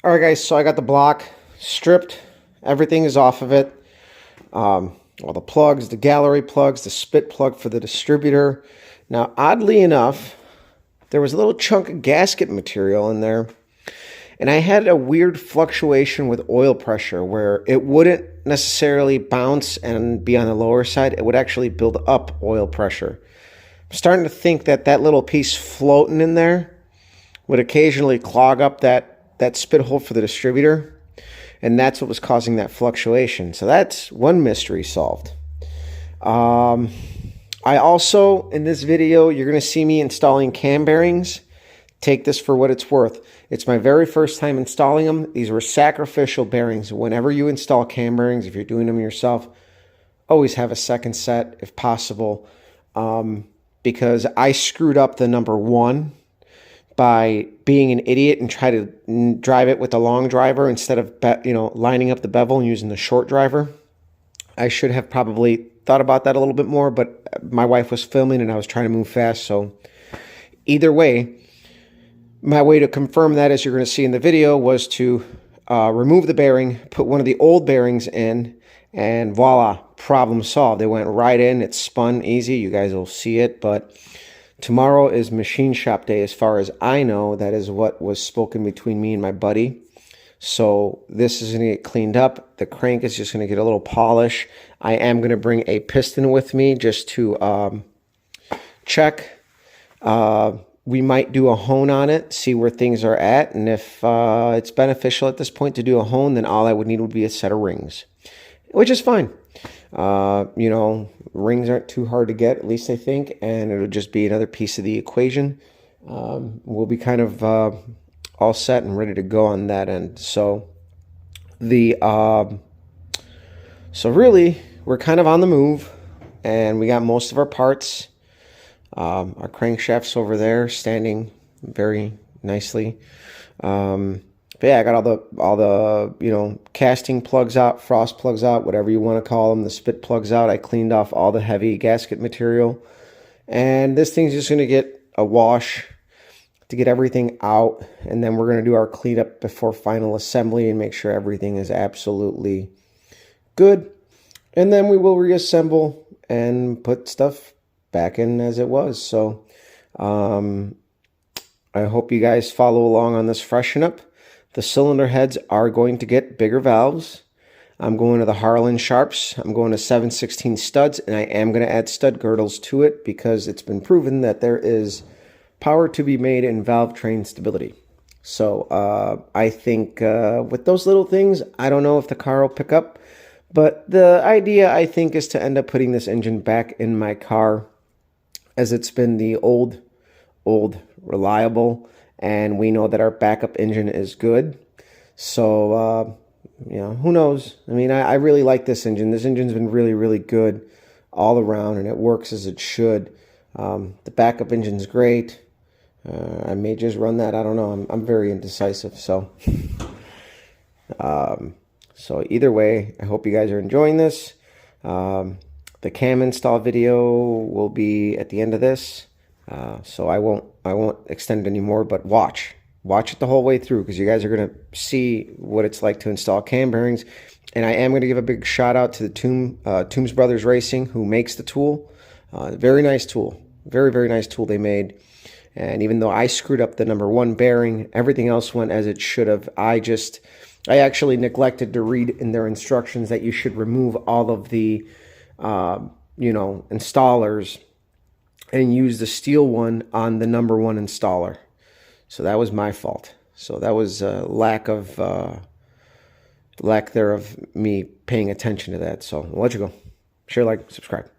All right, guys, so I got the block stripped. Everything is off of it. All the plugs, the gallery plugs, the spit plug for the distributor. Now, oddly enough, there was a little chunk of gasket material in there. And I had a weird fluctuation with oil pressure where it wouldn't necessarily bounce and be on the lower side. It would actually build up oil pressure. I'm starting to think that that little piece floating in there would occasionally clog up that spit hole for the distributor. And that's what was causing that fluctuation. So that's one mystery solved. I also, in this video, you're going to see me installing cam bearings. Take this for what it's worth. It's my very first time installing them. These were sacrificial bearings. Whenever you install cam bearings, if you're doing them yourself, always have a second set if possible. Because I screwed up the number one by being an idiot and try to drive it with the long driver instead of lining up the bevel and using the short driver. I should have probably thought about that a little bit more, but my wife was filming and I was trying to move fast. So either way, my way to confirm that, as you're going to see in the video, was to remove the bearing, put one of the old bearings in, and voila, problem solved. They went right in. It spun easy. You guys will see it, but tomorrow is machine shop day as far as I know. That is what was spoken between me and my buddy. So this is going to get cleaned up. The crank is just going to get a little polish. I am going to bring a piston with me just to check. We might do a hone on it, see where things are at. And if it's beneficial at this point to do a hone, then all I would need would be a set of rings, which is fine. Rings aren't too hard to get, at least I think, and it'll just be another piece of the equation. We'll be kind of all set and ready to go on that end. So really, we're kind of on the move, and we got most of our parts. Our crankshaft's over there, standing very nicely. But yeah, I got all the casting plugs out, frost plugs out, whatever you want to call them, the spit plugs out. I cleaned off all the heavy gasket material. And this thing's just going to get a wash to get everything out. And then we're going to do our cleanup before final assembly and make sure everything is absolutely good. And then we will reassemble and put stuff back in as it was. So I hope you guys follow along on this freshen up. The cylinder heads are going to get bigger valves. I'm going to the Harlan Sharps. I'm going to 7/16 studs, and I am going to add stud girdles to it because it's been proven that there is power to be made in valve train stability. So I think with those little things, I don't know if the car will pick up, but the idea, I think, is to end up putting this engine back in my car, as it's been the old reliable, and we know that our backup engine is good. So, who knows? I mean, I really like this engine. This engine's been really, really good all around, and it works as it should. The backup engine's great. I may just run that. I don't know. I'm very indecisive. So, so either way, I hope you guys are enjoying this. The cam install video will be at the end of this. So I won't extend it anymore, but watch it the whole way through, because you guys are going to see what it's like to install cam bearings. And I am going to give a big shout out to the Toombs Brothers Racing, who makes the tool. Very nice tool. Very, very nice tool they made. And even though I screwed up the number one bearing, everything else went as it should have. I actually neglected to read in their instructions that you should remove all of the installers and use the steel one on the number one installer. So that was my fault. So that was lack there of me paying attention to that. So I'll let you go. Share, like, subscribe.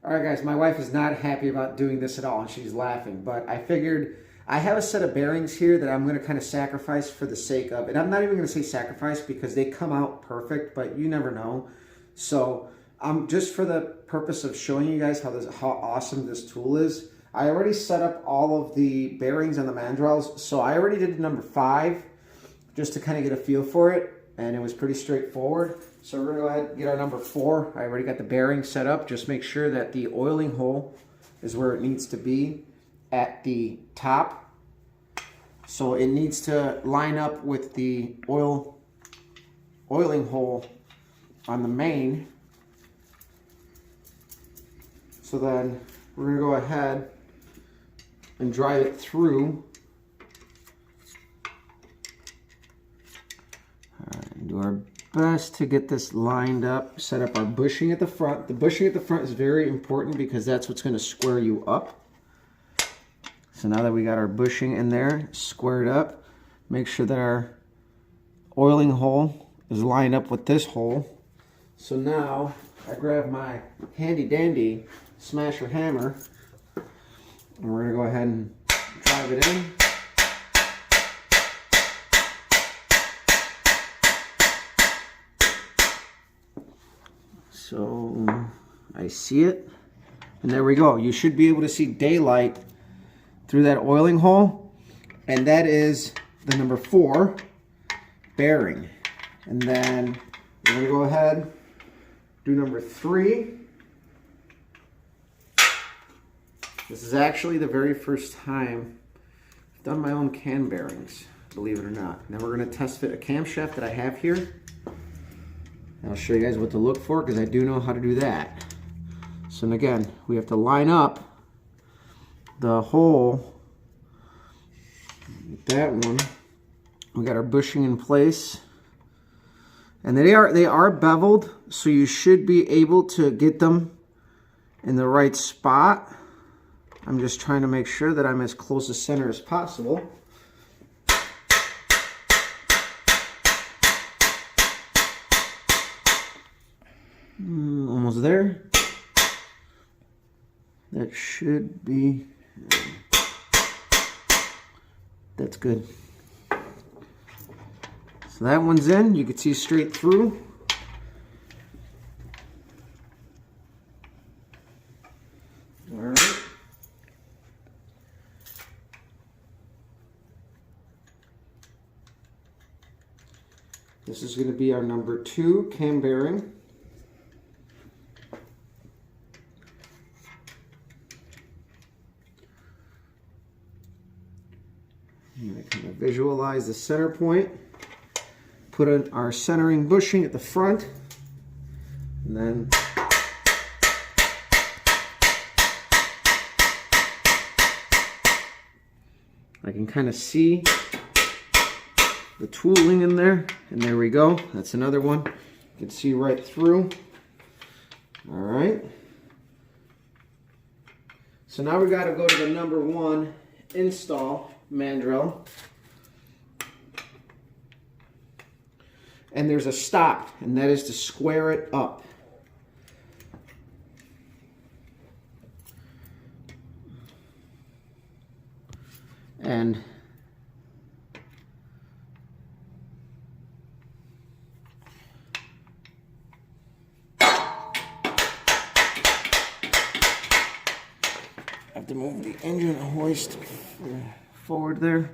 All right, guys, my wife is not happy about doing this at all, and she's laughing. But I figured I have a set of bearings here that I'm going to kind of sacrifice for the sake of, and I'm not even going to say sacrifice because they come out perfect, but you never know. So just for the purpose of showing you guys how awesome this tool is, I already set up all of the bearings on the mandrels. So I already did number 5 just to kind of get a feel for it, and it was pretty straightforward. So we're going to go ahead and get our number 4. I already got the bearing set up. Just make sure that the oiling hole is where it needs to be at the top. So it needs to line up with the oiling hole on the main. So then we're going to go ahead and drive it through. All right, do our best to get this lined up, set up our bushing at the front. The bushing at the front is very important because that's what's going to square you up. So now that we got our bushing in there, squared up, make sure that our oiling hole is lined up with this hole. So now I grab my handy dandy smasher hammer and we're going to go ahead and drive it in. So I see it, and there we go. You should be able to see daylight through that oiling hole, and that is the number 4 bearing. And then we're going to go ahead, do number 3. This is actually the very first time I've done my own cam bearings, believe it or not. Now we're going to test fit a camshaft that I have here. And I'll show you guys what to look for because I do know how to do that. So again, we have to line up the hole with that one. We got our bushing in place. And they are beveled, so you should be able to get them in the right spot. I'm just trying to make sure that I'm as close to center as possible. Almost there. That should be, that's good. So that one's in, you can see straight through. All right. This is going to be our number 2 cam bearing. I'm going to kind of visualize the center point. Put in our centering bushing at the front, and then I can kind of see the tooling in there, and there we go. That's another one. You can see right through. All right. So now we got to go to the number 1 install mandrel. And there's a stop, and that is to square it up. And I have to move the engine hoist forward there.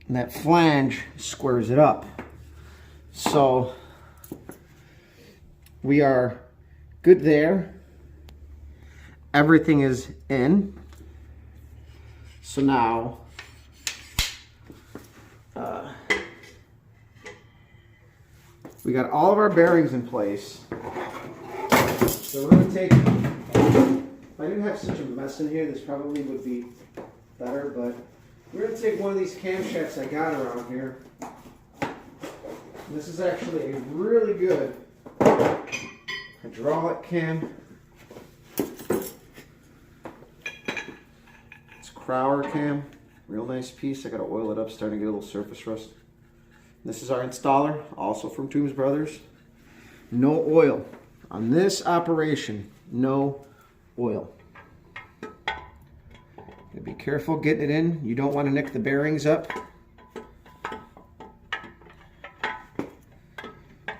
And that flange squares it up. So we are good there. Everything is in. So now we got all of our bearings in place. So we're going to take, if I didn't have such a mess in here, this probably would be better, but we're going to take one of these camshafts I got around here. This is actually a really good hydraulic cam. It's a Crowder cam. Real nice piece. I got to oil it up, starting to get a little surface rust. This is our installer, also from Toombs Brothers. No oil. On this operation, no oil. Be careful getting it in. You don't want to nick the bearings up.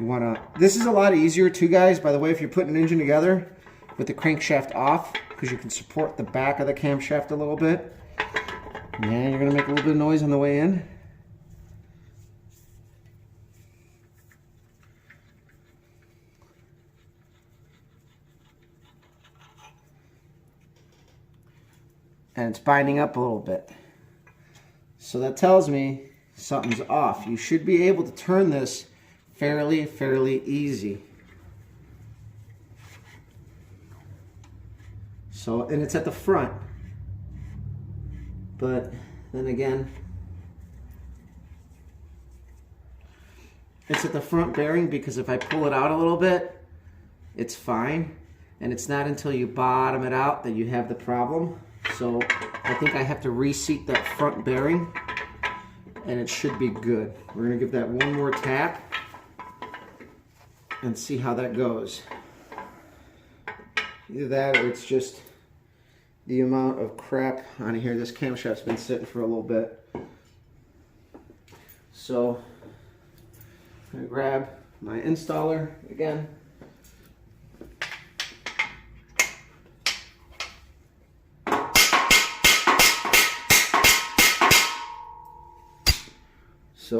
You want to. This is a lot easier too, guys, by the way, if you're putting an engine together with the crankshaft off, because you can support the back of the camshaft a little bit. And you're going to make a little bit of noise on the way in. and it's binding up a little bit. So that tells me something's off. You should be able to turn this fairly easy. So, and it's at the front. But then again, it's at the front bearing because if I pull it out a little bit, it's fine. And it's not until you bottom it out that you have the problem. So I think I have to reseat that front bearing and it should be good. We're gonna give that one more tap and see how that goes. Either that or it's just the amount of crap on here. This camshaft's been sitting for a little bit. So I'm gonna grab my installer again. So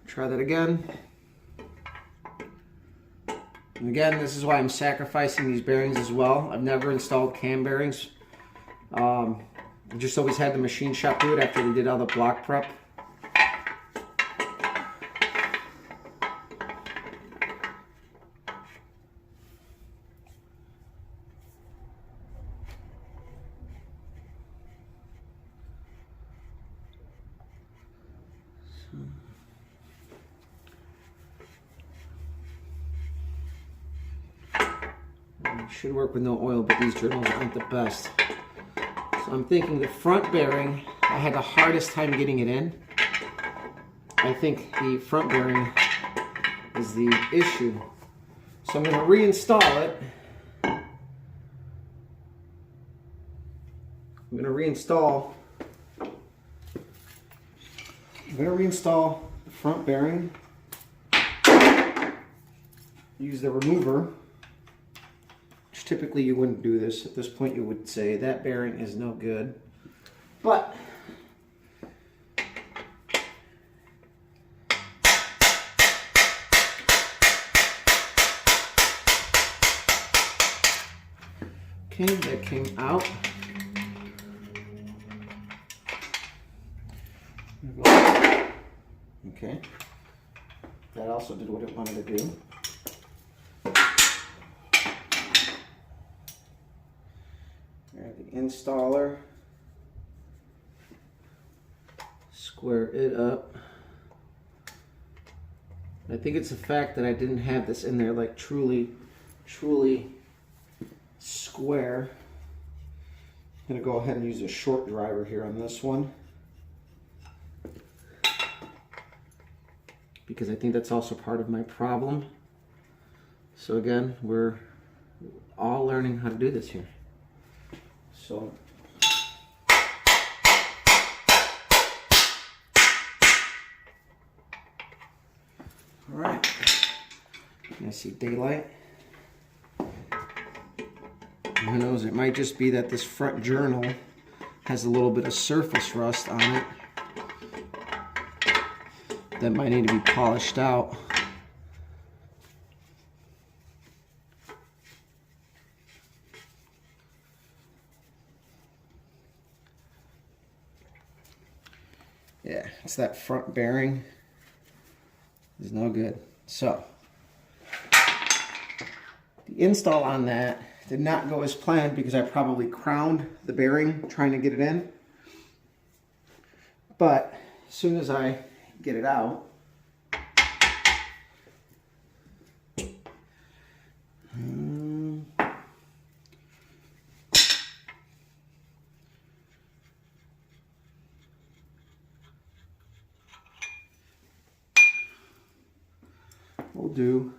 try that again. And again, this is why I'm sacrificing these bearings as well. I've never installed cam bearings. I just always had the machine shop do it after they did all the block prep. Should work with no oil, but these journals aren't the best. So I'm thinking the front bearing, I had the hardest time getting it in. I think the front bearing is the issue. So I'm going to reinstall it. I'm going to reinstall the front bearing. Use the remover. Typically you wouldn't do this. At this point you would say that bearing is no good. But okay, that came out. Okay. That also did what it wanted to do. The installer, square it up. I think it's the fact that I didn't have this in there like truly square. I'm gonna go ahead and use a short driver here on this one because I think that's also part of my problem. So again, we're all learning how to do this here. So all right, I see daylight. Who knows, it might just be that this front journal has a little bit of surface rust on it that might need to be polished out. Yeah, it's that front bearing is no good. So the install on that did not go as planned because I probably crowned the bearing trying to get it in. But as soon as I get it out, we'll do,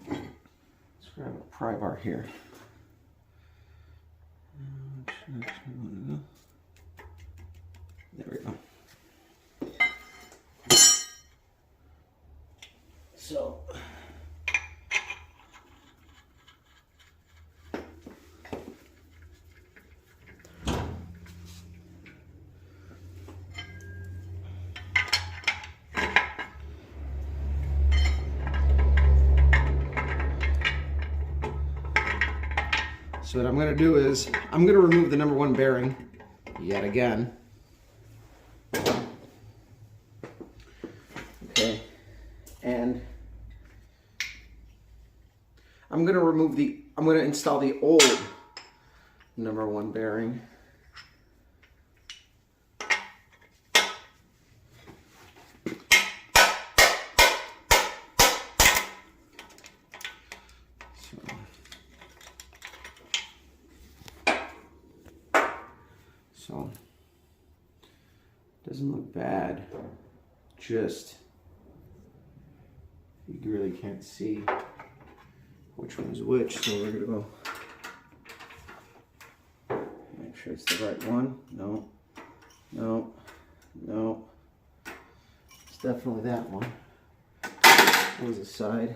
let's grab a pry bar here. There we go. So So what I'm going to do is I'm going to remove the number 1 bearing yet again. Okay. And I'm going to install the old number 1 bearing. So, doesn't look bad, just you really can't see which one's which, so we're gonna go make sure it's the right one. No, no, no, it's definitely that one. There's the side.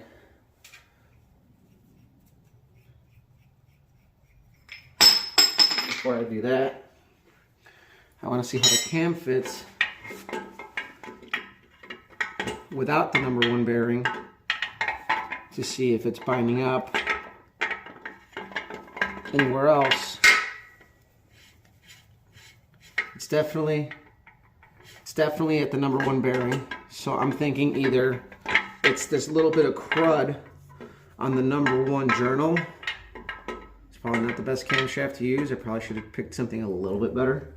Before I do that, I want to see how the cam fits without the number 1 bearing to see if it's binding up anywhere else. It's definitely at the number 1 bearing. So I'm thinking either it's this little bit of crud on the number 1 journal. It's probably not the best camshaft to use. I probably should have picked something a little bit better.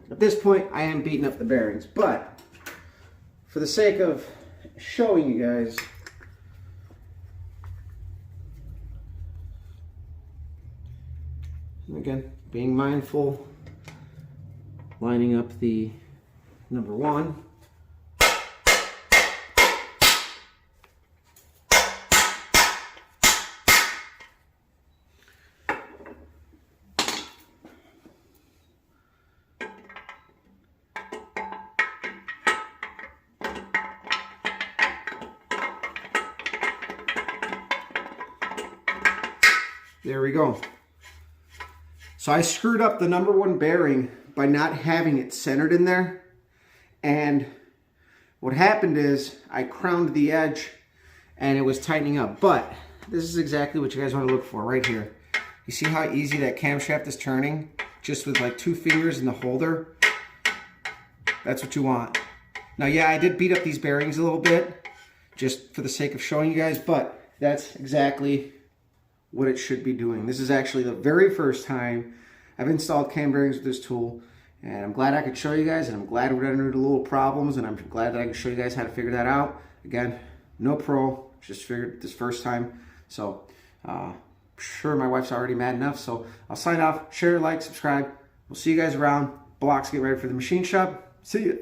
At this point, I am beating up the bearings, but for the sake of showing you guys, and again, being mindful, lining up the number 1. There we go. So I screwed up the number 1 bearing by not having it centered in there. And what happened is I crowned the edge and it was tightening up. But this is exactly what you guys want to look for right here. You see how easy that camshaft is turning? Just with like 2 fingers in the holder. That's what you want. Now, yeah, I did beat up these bearings a little bit just for the sake of showing you guys, but that's exactly what it should be doing. This is actually the very first time I've installed cam bearings with this tool, and I'm glad I could show you guys, and I'm glad we ran into little problems, and I'm glad that I can show you guys how to figure that out. Again, no pro, just figured this first time. So, sure my wife's already mad enough, so I'll sign off. Share, like, subscribe. We'll see you guys around. Blocks, get ready for the machine shop. See ya.